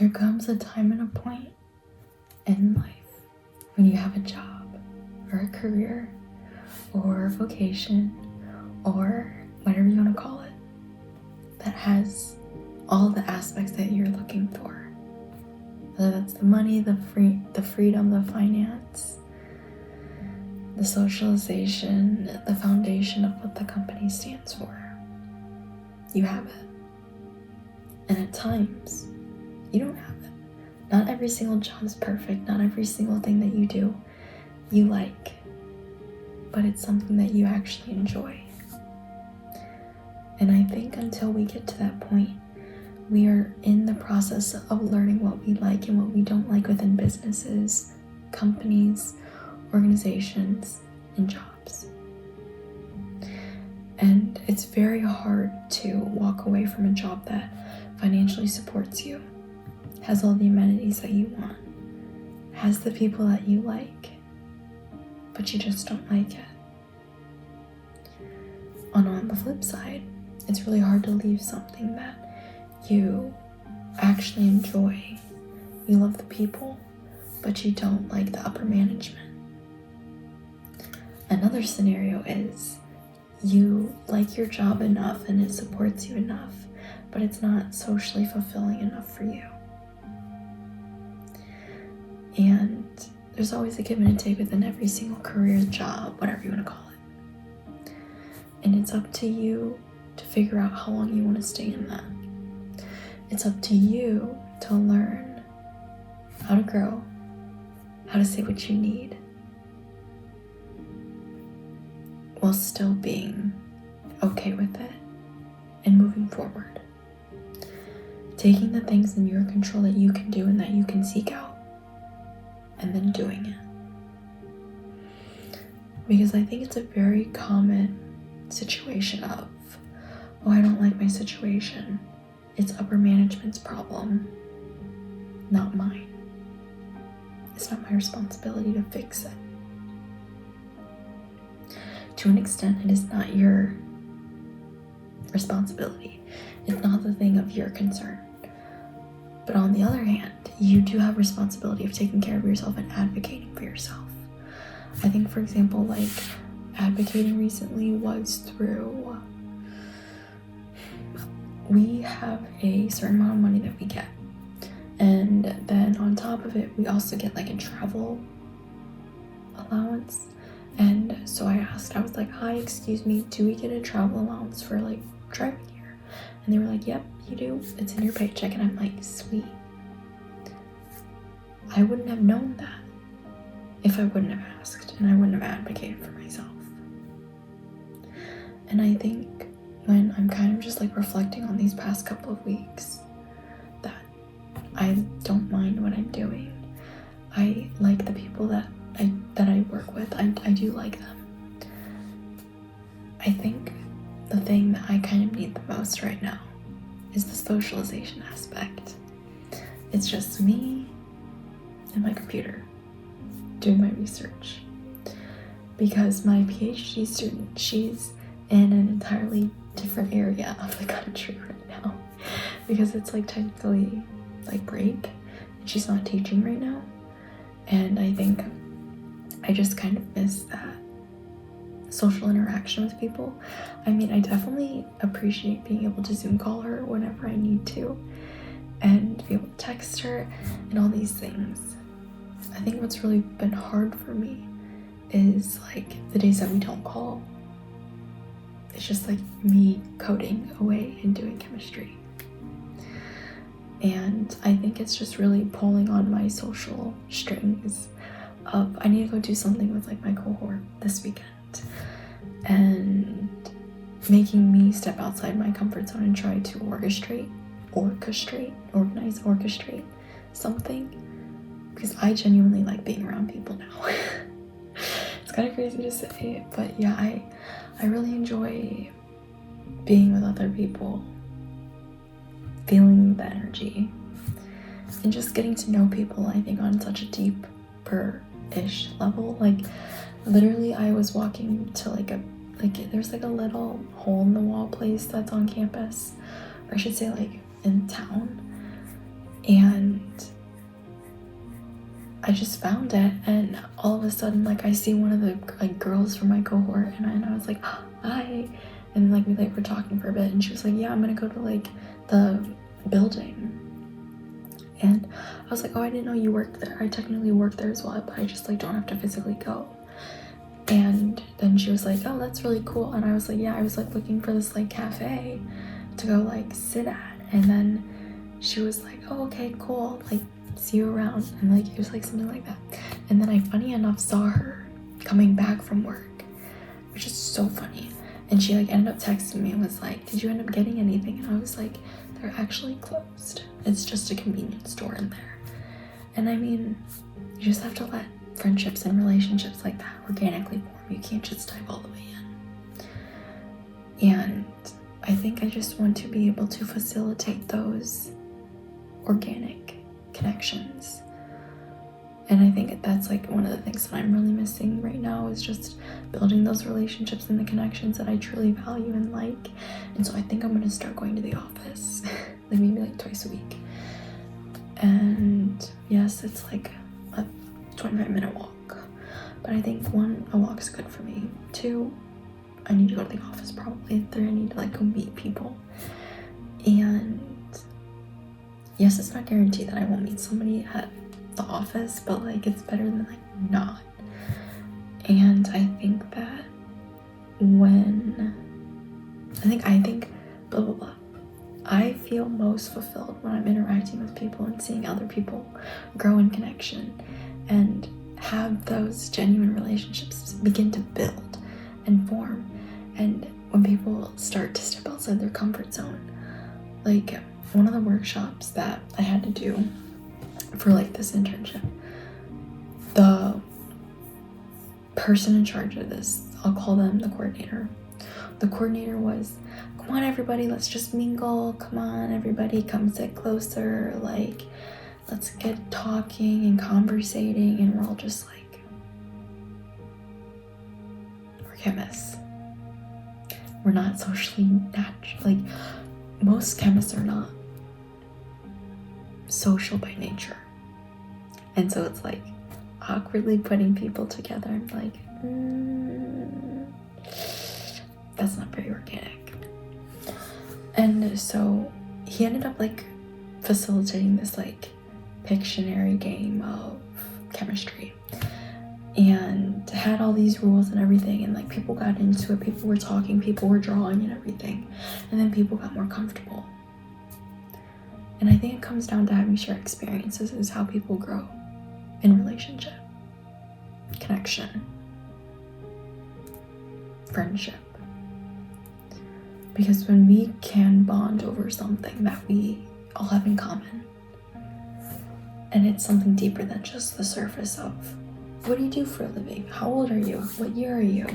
there comes a time and a point in life when you have a job or a career or a vocation or whatever you want to call it that has all the aspects that you're looking for. Whether that's the money, the freedom, the finance, the socialization, the foundation of what the company stands for. You have it. And at times, you don't have it. Not every single job is perfect. Not every single thing that you do, you like. But it's something that you actually enjoy. And I think until we get to that point, we are in the process of learning what we like and what we don't like within businesses, companies, organizations, and jobs. And it's very hard to walk away from a job that financially supports you, has all the amenities that you want, has the people that you like, but you just don't like it. On the flip side, it's really hard to leave something that you actually enjoy. You love the people, but you don't like the upper management. Another scenario is you like your job enough and it supports you enough, but it's not socially fulfilling enough for you. And there's always a give and take within every single career, job, whatever you want to call it. And it's up to you to figure out how long you want to stay in that. It's up to you to learn how to grow, how to say what you need, while still being okay with it and moving forward. Taking the things in your control that you can do and that you can seek out, and then doing it. Because I think it's a very common situation of, oh, I don't like my situation. It's upper management's problem, not mine. It's not my responsibility to fix it. To an extent, it is not your responsibility. It's not the thing of your concern. But on the other hand, you do have responsibility of taking care of yourself and advocating for yourself. I think, for example, like advocating recently was through, we have a certain amount of money that we get. And then on top of it, we also get like a travel allowance. And so I asked, I was like, hi, excuse me, do we get a travel allowance for like driving here? And they were like, yep, you do. It's in your paycheck. And I'm like, sweet. I wouldn't have known that if I wouldn't have asked and I wouldn't have advocated for myself. And I think when I'm kind of just like reflecting on these past couple of weeks, that I don't mind what I'm doing. I like the people that I work with. I do like them. I think the thing that I kind of need the most right now is the socialization aspect. It's just me and my computer doing my research. Because my PhD student, she's in an entirely different area of the country right now. Because it's like technically like break and she's not teaching right now. And I think I just kind of miss that social interaction with people. I mean, I definitely appreciate being able to Zoom call her whenever I need to and be able to text her and all these things. I think what's really been hard for me is like the days that we don't call. It's just like me coding away and doing chemistry. And I think it's just really pulling on my social strings of I need to go do something with like my cohort this weekend and making me step outside my comfort zone and try to orchestrate something, because I genuinely like being around people now. It's kind of crazy to say, but yeah, I really enjoy being with other people, feeling the energy, and just getting to know people, I think, on such a deeper-ish level. Like, literally, I was walking to there's like a little hole-in-the-wall place that's on campus, or I should say like in town, and I just found it, and all of a sudden, like, I see one of the like girls from my cohort, and I was like, hi, and like we like were talking for a bit, and she was like, yeah, I'm gonna go to like the building, and I was like, oh, I didn't know you worked there. I technically work there as well, but I just like don't have to physically go. And then she was like, oh, that's really cool. And I was like, yeah, I was like looking for this like cafe to go like sit at. And then she was like, oh, okay, cool, like see you around. And like it was like something like that. And then I funny enough saw her coming back from work, which is so funny. And she like ended up texting me and was like, did you end up getting anything? And I was like, they're actually closed. It's just a convenience store in there. And I mean, you just have to let friendships and relationships like that organically form. You can't just dive all the way in. And I think I just want to be able to facilitate those organic connections. And I think that's like one of the things that I'm really missing right now, is just building those relationships and the connections that I truly value and like. And so I think I'm gonna start going to the office like maybe like twice a week. And yes, it's like a 25-minute walk, but I think one, a walk is good for me. Two, I need to go to the office probably. Three, I need to like go meet people. And yes, it's not guaranteed that I won't meet somebody at the office, but like it's better than like not. And I think that I think blah blah blah, I feel most fulfilled when I'm interacting with people and seeing other people grow in connection and have those genuine relationships begin to build and form. And when people start to step outside their comfort zone, like one of the workshops that I had to do for like this internship, the person in charge of this, I'll call them the coordinator. The coordinator was, come on everybody, let's just mingle. Come on everybody, come sit closer. Like, let's get talking and conversating. And we're all just like, we're chemists. We're not socially natural. Like, most chemists are not social by nature. And so it's like awkwardly putting people together. I'm like, that's not very organic. And so he ended up like facilitating this like Pictionary game of chemistry, and had all these rules and everything, and like people got into it, people were talking, people were drawing and everything, and then people got more comfortable. And I think it comes down to having shared experiences is how people grow in relationship, connection, friendship. Because when we can bond over something that we all have in common, and it's something deeper than just the surface of, what do you do for a living? How old are you? What year are you?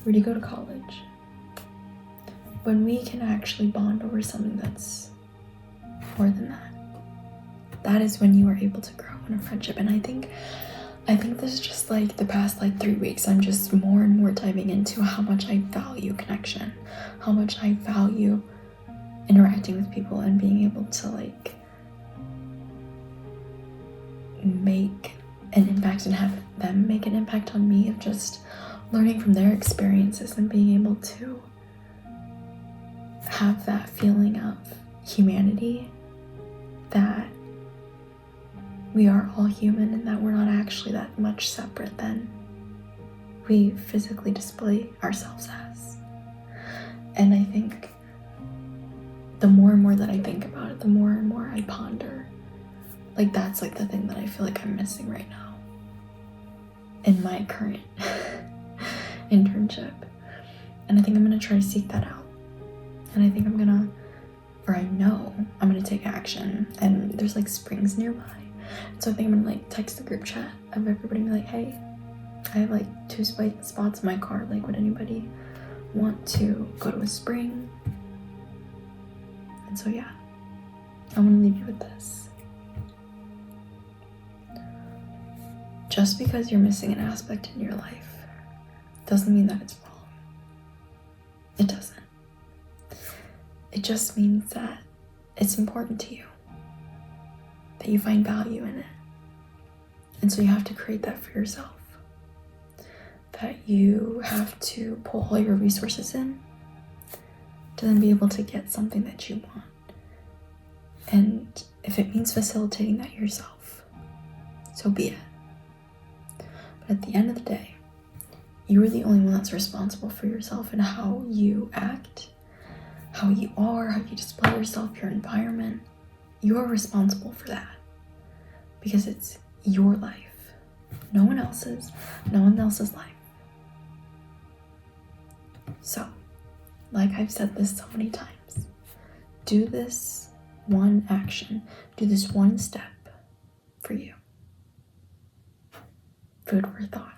Where do you go to college? When we can actually bond over something that's more than that, that is when you are able to grow in a friendship. And I think this is just like the past like 3 weeks, I'm just more and more diving into how much I value connection, how much I value interacting with people and being able to like make an impact and have them make an impact on me, of just learning from their experiences and being able to have that feeling of humanity, that we are all human and that we're not actually that much separate than we physically display ourselves as. And I think the more and more that I think about it, the more and more I ponder. Like that's like the thing that I feel like I'm missing right now in my current internship. And I think I'm gonna try to seek that out. And I think I know I'm gonna take action. And there's like springs nearby. So I think I'm gonna like text the group chat of everybody and be like, hey, I have like 2 spots in my car. Like, would anybody want to go to a spring? And so yeah, I want to leave you with this. Just because you're missing an aspect in your life doesn't mean that it's wrong. It doesn't. It just means that it's important to you, that you find value in it. And so you have to create that for yourself. That you have to pull all your resources in to then be able to get something that you want. And if it means facilitating that yourself, so be it. But at the end of the day, you are the only one that's responsible for yourself and how you act, how you are, how you display yourself, your environment. You are responsible for that because it's your life. No one else's life. So, like I've said this so many times, do this one action, do this one step for you. Food for thought.